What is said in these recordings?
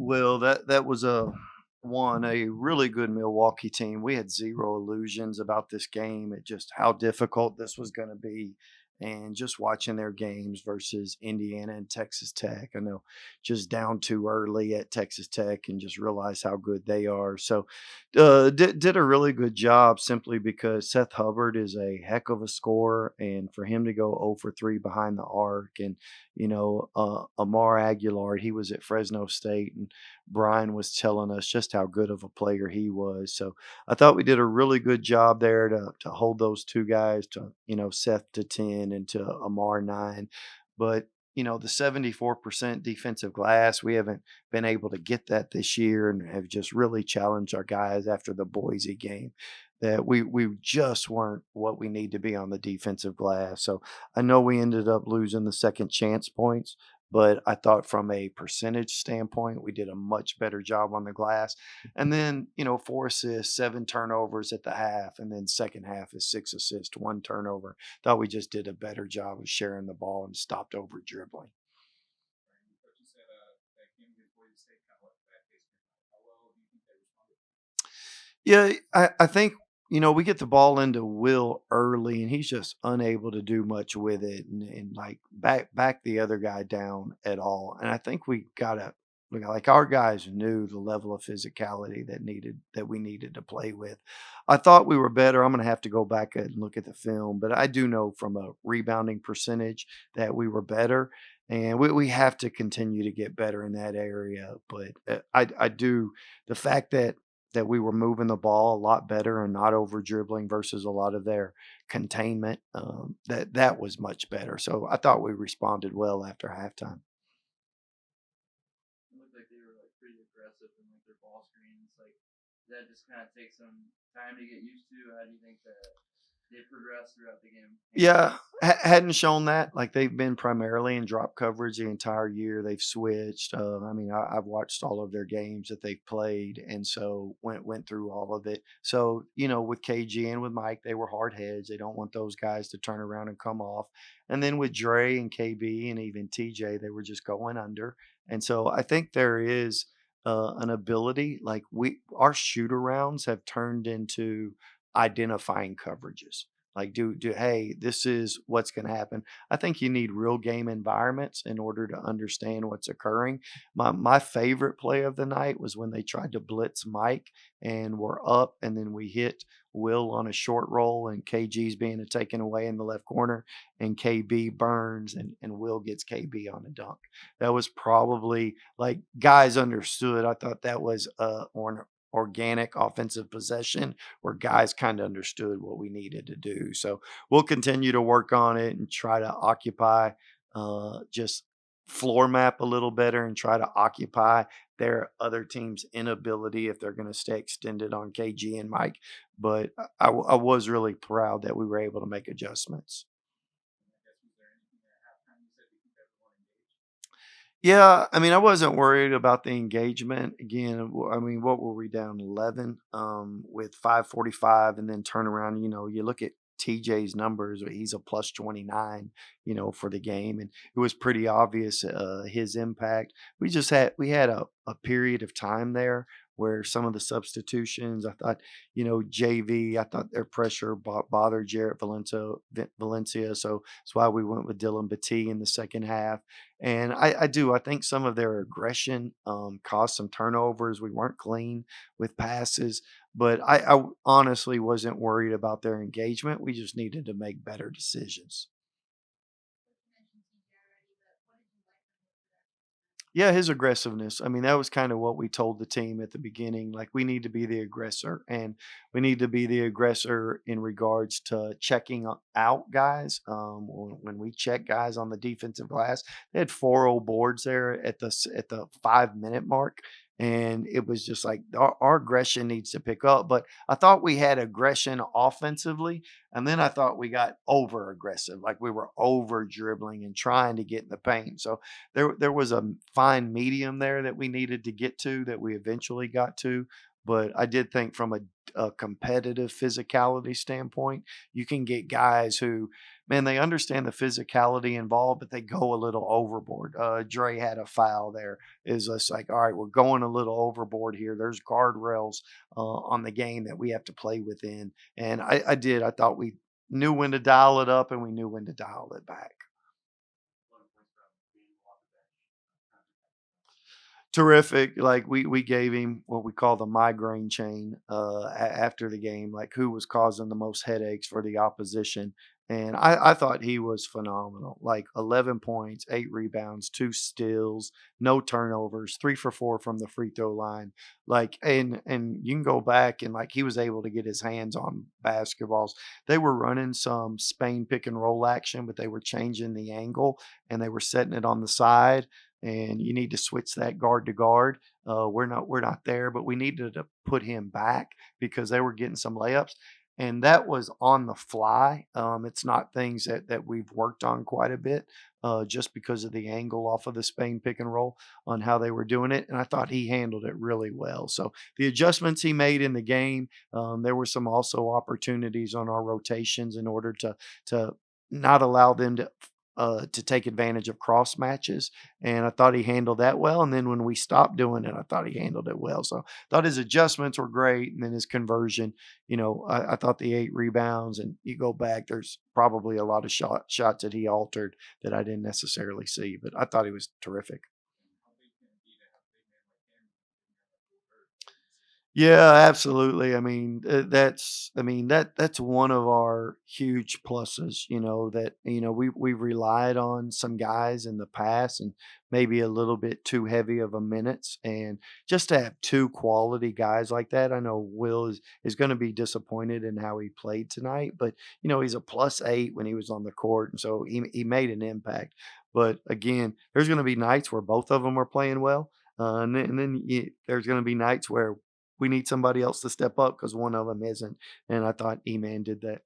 Well, that was a really good Milwaukee team. We had zero illusions about this game at just how difficult this was going to be. And just watching their games versus Indiana and Texas Tech, I know just down too early at Texas Tech and just realize how good they are. So, did a really good job simply because Seth Hubbard is a heck of a scorer, and for him to go 0 for 3 behind the arc, and Amar Aguilar, he was at Fresno State, and Brian was telling us just how good of a player he was. So I thought we did a really good job there to hold those two guys to, Seth to 10 and to Amar 9. But the 74% defensive glass, we haven't been able to get that this year and have just really challenged our guys after the Boise game that we just weren't what we need to be on the defensive glass. So I know we ended up losing the second chance points, but I thought from a percentage standpoint, we did a much better job on the glass. And then, 4 assists, 7 turnovers at the half, and then second half is 6 assists, 1 turnover. Thought we just did a better job of sharing the ball and stopped over dribbling. But you said that game against Boise State kind of left a bad taste in your mouth. How well do you think they responded? Yeah, I think we get the ball into Will early, and he's just unable to do much with it, and like back the other guy down at all. And I think like our guys knew the level of physicality that we needed to play with. I thought we were better. I'm gonna have to go back and look at the film, but I do know from a rebounding percentage that we were better. And we have to continue to get better in that area. But I do the fact that we were moving the ball a lot better and not over dribbling versus a lot of their containment. That was much better. So I thought we responded well after halftime. It looked like they were like pretty aggressive in like their ball screens. Like that just kind of takes some time to get used to. How do you think that they progressed throughout the game? Yeah, hadn't shown that. Like they've been primarily in drop coverage the entire year. They've switched. I mean, I've watched all of their games that they've played, and so went through all of it. So with KG and with Mike, they were hard heads. They don't want those guys to turn around and come off. And then with Dre and KB and even TJ, they were just going under. And so I think there is an ability. Like our shoot arounds have turned into identifying coverages. Like, hey, this is what's going to happen. I think you need real game environments in order to understand what's occurring. My favorite play of the night was when they tried to blitz Mike and we're up, and then we hit Will on a short roll, and KG's being taken away in the left corner, and KB burns, and Will gets KB on a dunk. That was probably like guys understood. I thought that was organic offensive possession where guys kind of understood what we needed to do. So we'll continue to work on it and try to occupy, just floor map a little better and try to occupy their other team's inability if they're going to stay extended on KG and Mike. But I was really proud that we were able to make adjustments. And I guess was there anything at halftime you said to keep everyone engaged? Yeah, I mean, I wasn't worried about the engagement. Again, I mean, what were we down 11 with 5:45 and then turn around, you look at TJ's numbers, he's a plus 29, for the game, and it was pretty obvious his impact. We had a period of time there where some of the substitutions, I thought, JV, I thought their pressure bothered Jarrett Valencia, so that's why we went with Dylan Batee in the second half. And I think some of their aggression caused some turnovers. We weren't clean with passes, but I honestly wasn't worried about their engagement. We just needed to make better decisions. You mentioned TJ already, but what did you like the most about his production? Yeah, his aggressiveness. I mean, that was kind of what we told the team at the beginning. Like, we need to be the aggressor, and we need to be the aggressor in regards to checking out guys. When we check guys on the defensive glass, they had four old boards there at the 5 minute mark. And it was just like our aggression needs to pick up. But I thought we had aggression offensively. And then I thought we got over aggressive, like we were over dribbling and trying to get in the paint. So there was a fine medium there that we needed to get to that we eventually got to. But I did think from a competitive physicality standpoint, you can get guys who, man, they understand the physicality involved, but they go a little overboard. Dre had a foul there. Is us like, all right, we're going a little overboard here. There's guardrails on the game that we have to play within. And I did. I thought we knew when to dial it up and we knew when to dial it back. Terrific. Like we gave him what we call the migraine chain after the game, like who was causing the most headaches for the opposition. And I thought he was phenomenal. Like 11 points, 8 rebounds, 2 steals, no turnovers, 3 for 4 from the free throw line. Like and you can go back and like he was able to get his hands on basketballs. They were running some Spain pick and roll action, but they were changing the angle and they were setting it on the side and you need to switch that guard to guard. We're not there, but we needed to put him back because they were getting some layups, and that was on the fly. It's not things that we've worked on quite a bit, just because of the angle off of the Spain pick and roll on how they were doing it, and I thought he handled it really well. So the adjustments he made in the game, there were some also opportunities on our rotations in order to not allow them to take advantage of cross matches, and I thought he handled that well. And then when we stopped doing it, I thought he handled it well. So I thought his adjustments were great, and then his conversion. I thought the 8 rebounds, and you go back, there's probably a lot of shots that he altered that I didn't necessarily see, but I thought he was terrific. How big can it be to have a big man like him when you have that full court? Yeah, absolutely. That's one of our huge pluses, that we've relied on some guys in the past and maybe a little bit too heavy of a minutes, and just to have two quality guys like that. I know Will is going to be disappointed in how he played tonight, but he's a +8 when he was on the court, and so he made an impact. But again, there's going to be nights where both of them are playing well. And then there's going to be nights where we need somebody else to step up because one of them isn't, and I thought E-Man did that.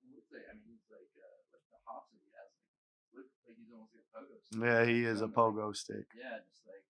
I would say, I mean, he's like the hops that he has. Like, look, like he's almost like a pogo stick. Yeah, he Like is a some, like, pogo stick. yeah, just like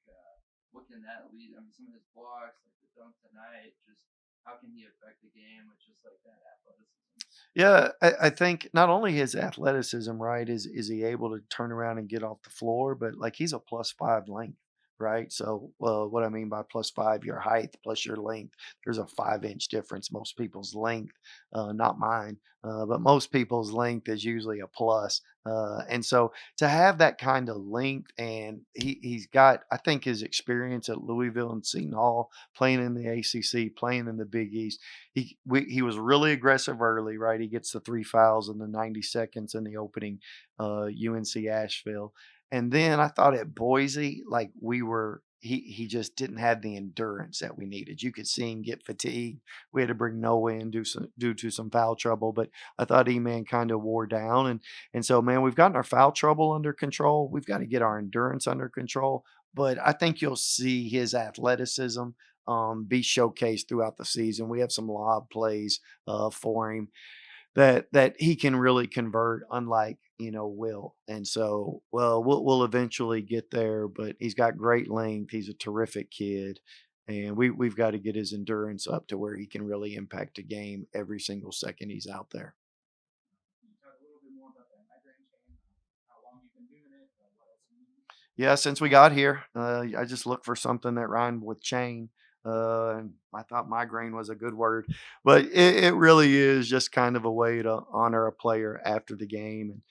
what can that lead? I mean, some of his blocks, like the dunk tonight, just how can he affect the game with just like that athleticism? Yeah, I think not only his athleticism, right, is he able to turn around and get off the floor, but like he's a +5 length, right? So, what I mean by +5, your height plus your length. There's a 5-inch difference. Most people's length, not mine, but most people's length is usually a plus. And so to have that kind of length, and he's got, I think his experience at Louisville and Seton Hall, playing in the ACC, playing in the Big East, he was really aggressive early, right? He gets the 3 fouls in the 90 seconds in the opening UNC Asheville. And then I thought at Boise, like he just didn't have the endurance that we needed. You could see him get fatigued. We had to bring Noah in due to some foul trouble, but I thought E-Man kind of wore down. And so, man, we've gotten our foul trouble under control. We've got to get our endurance under control. But I think you'll see his athleticism be showcased throughout the season. We have some lob plays for him that he can really convert, unlike Will. And so, well, we'll eventually get there, but he's got great length. He's a terrific kid, and we've got to get his endurance up to where he can really impact a game every single second he's out there. Can you talk a little bit more about that migraine chain? How long you've been doing it? What else you need? Yeah, since we got here, I just looked for something that rhymed with chain. And I thought migraine was a good word, but it really is just kind of a way to honor a player after the game. And,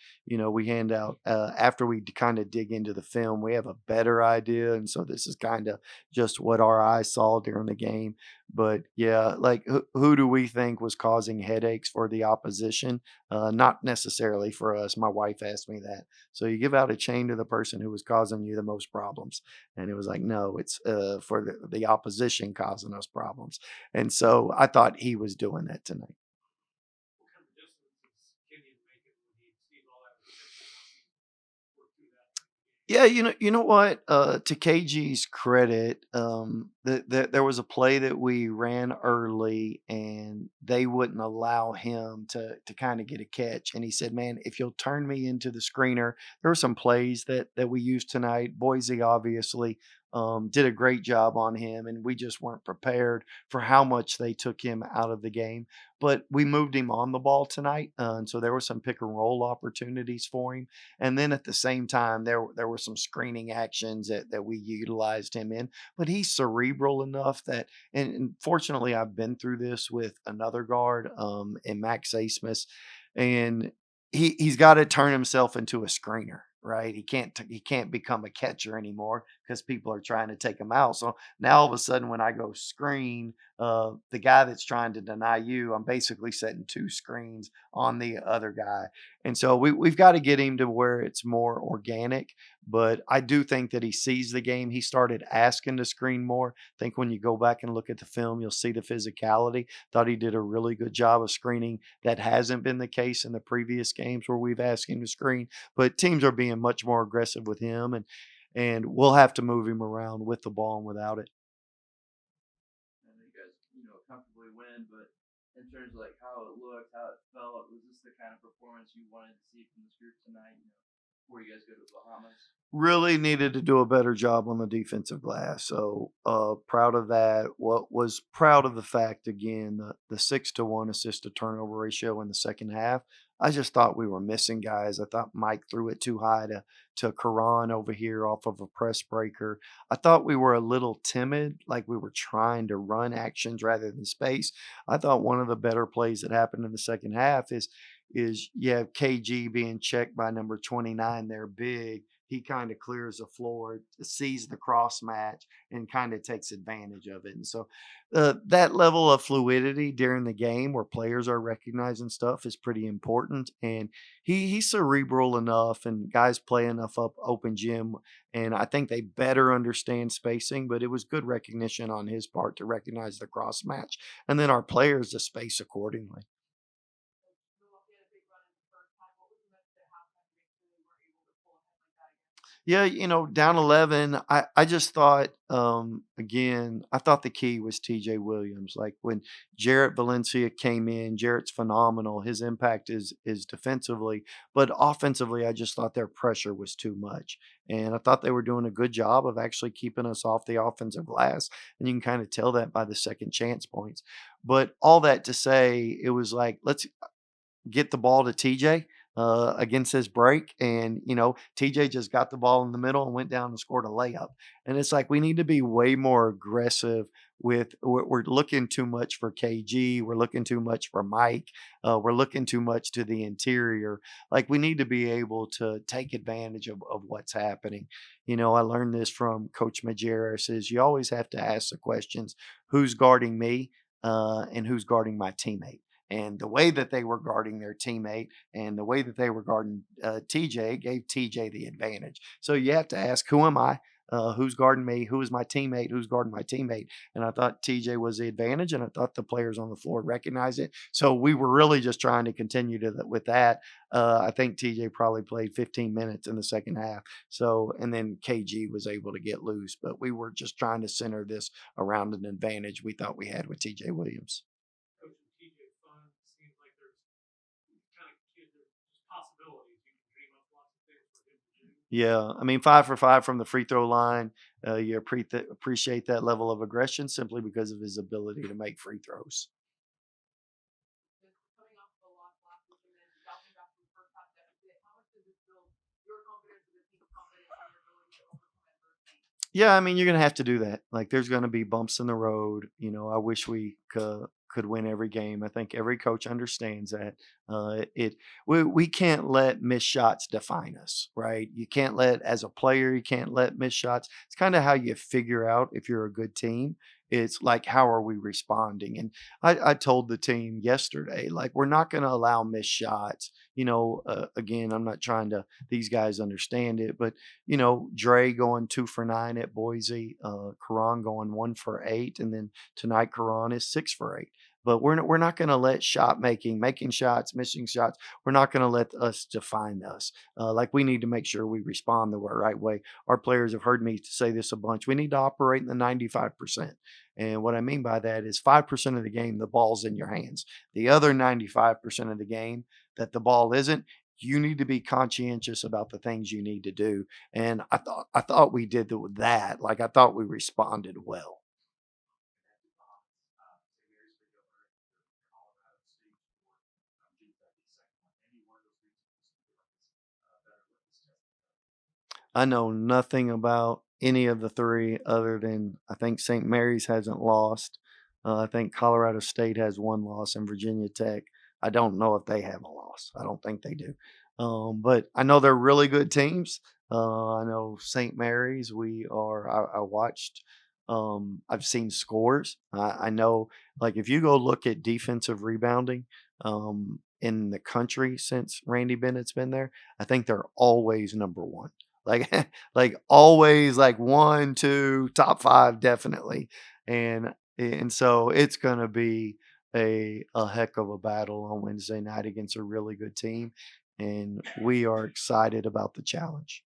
we hand out, after we kind of dig into the film, we have a better idea. And so this is kind of just what our eyes saw during the game. But yeah, like who do we think was causing headaches for the opposition? Not necessarily for us. My wife asked me that. So you give out a chain to the person who was causing you the most problems. And it was like, no, it's for the opposition causing us problems. And so I thought he was doing that tonight. What kind of adjustments is Kenyon making when he sees all that potential? How can he work through that during the game? Yeah, you know what? To KG's credit, there was a play that we ran early, and they wouldn't allow him to kind of get a catch. And he said, "Man, if you'll turn me into the screener." There were some plays that we used tonight. Boise, obviously, did a great job on him, and we just weren't prepared for how much they took him out of the game. But we moved him on the ball tonight, and so there were some pick and roll opportunities for him. And then at the same time, there were some screening actions that we utilized him in. But he's cerebral enough that, and fortunately, I've been through this with another guard, in Max Asmus, and he's got to turn himself into a screener, right? He can't become a catcher anymore because people are trying to take him out. So now all of a sudden, when I go screen, the guy that's trying to deny you, I'm basically setting two screens on the other guy, and so we've got to get him to where it's more organic. But I do think that he sees the game. He started asking to screen more. I think when you go back and look at the film, you'll see the physicality. Thought he did a really good job of screening. That hasn't been the case in the previous games where we've asked him to screen, but teams are being much more aggressive with him, and we'll have to move him around with the ball and without it. I know you guys, comfortably win, but in terms of like how it looked, how it felt, was this the kind of performance you wanted to see from this group tonight? Before you guys go to the Bahamas. Really needed to do a better job on the defensive glass. So proud of that. What was proud of the fact again, the 6-to-1 assist to turnover ratio in the second half. I just thought we were missing guys. I thought Mike threw it too high to Karan over here off of a press breaker. I thought we were a little timid, like we were trying to run actions rather than space. I thought one of the better plays that happened in the second half is you have KG being checked by number 29 there big. He kind of clears the floor, sees the cross match, and kind of takes advantage of it. And so that level of fluidity during the game where players are recognizing stuff is pretty important. And he's cerebral enough, and guys play enough up open gym. And I think they better understand spacing, but it was good recognition on his part to recognize the cross match. And then our players to space accordingly. Milwaukee had a big run in the first half. What was the message at halftime to make sure they were able to pull ahead like that again? Yeah, down 11, I just thought, again, I thought the key was TJ Williams. Like when Jarrett Valencia came in, Jarrett's phenomenal. His impact is defensively, but offensively, I just thought their pressure was too much. And I thought they were doing a good job of actually keeping us off the offensive glass. And you can kind of tell that by the second chance points. But all that to say, it was like, let's get the ball to TJ against his break. And, TJ just got the ball in the middle and went down and scored a layup. And it's like we need to be way more aggressive with we're looking too much for KG. We're looking too much for Mike. We're looking too much to the interior. Like we need to be able to take advantage of what's happening. I learned this from Coach Majerus is you always have to ask the questions, who's guarding me and who's guarding my teammate. And the way that they were guarding their teammate and the way that they were guarding TJ gave TJ the advantage. So you have to ask, who am I? Who's guarding me? Who is my teammate? Who's guarding my teammate? And I thought TJ was the advantage, and I thought the players on the floor recognized it. So we were really just trying to continue with that. I think TJ probably played 15 minutes in the second half. So, and then KG was able to get loose, but we were just trying to center this around an advantage we thought we had with TJ Williams. Coaching TJ Fun seems like there's kind of there's possibilities. You can dream up lots of things for him to do. Yeah, I mean, 5 for 5 from the free throw line. You appreciate that level of aggression simply because of his ability to make free throws. Just coming off of a loss last week and then bouncing back from the first half deficit, how much does this build your confidence and the team's confidence in your ability to overcome adversity? Yeah, I mean, you're gonna have to do that. Like, there's gonna be bumps in the road. I wish we could win every game. I think every coach understands that. We can't let missed shots define us, right? You can't let as a player, you can't let missed shots. It's kind of how you figure out if you're a good team. It's like how are we responding? And I told the team yesterday, like we're not going to allow missed shots. Again, I'm not trying to. These guys understand it, but Dre going 2 for 9 at Boise, Karan going 1 for 8, and then tonight Karan is 6 for 8. But we're not going to let making shots, missing shots. We're not going to let us define us. Like we need to make sure we respond the right way. Our players have heard me say this a bunch. We need to operate in the 95%. And what I mean by that is 5% of the game, the ball's in your hands. The other 95% of the game that the ball isn't, you need to be conscientious about the things you need to do. And I thought we did that. Like I thought we responded well. I know nothing about any of the three other than I think St. Mary's hasn't lost. I think Colorado State has one loss, and Virginia Tech. I don't know if they have a loss. I don't think they do. But I know they're really good teams. I know St. Mary's. I watched. I've seen scores. I know, like, if you go look at defensive rebounding in the country since Randy Bennett's been there, I think they're always number one. Like like always like 1, 2, top 5 definitely. And so it's gonna be a heck of a battle on Wednesday night against a really good team. And we are excited about the challenge.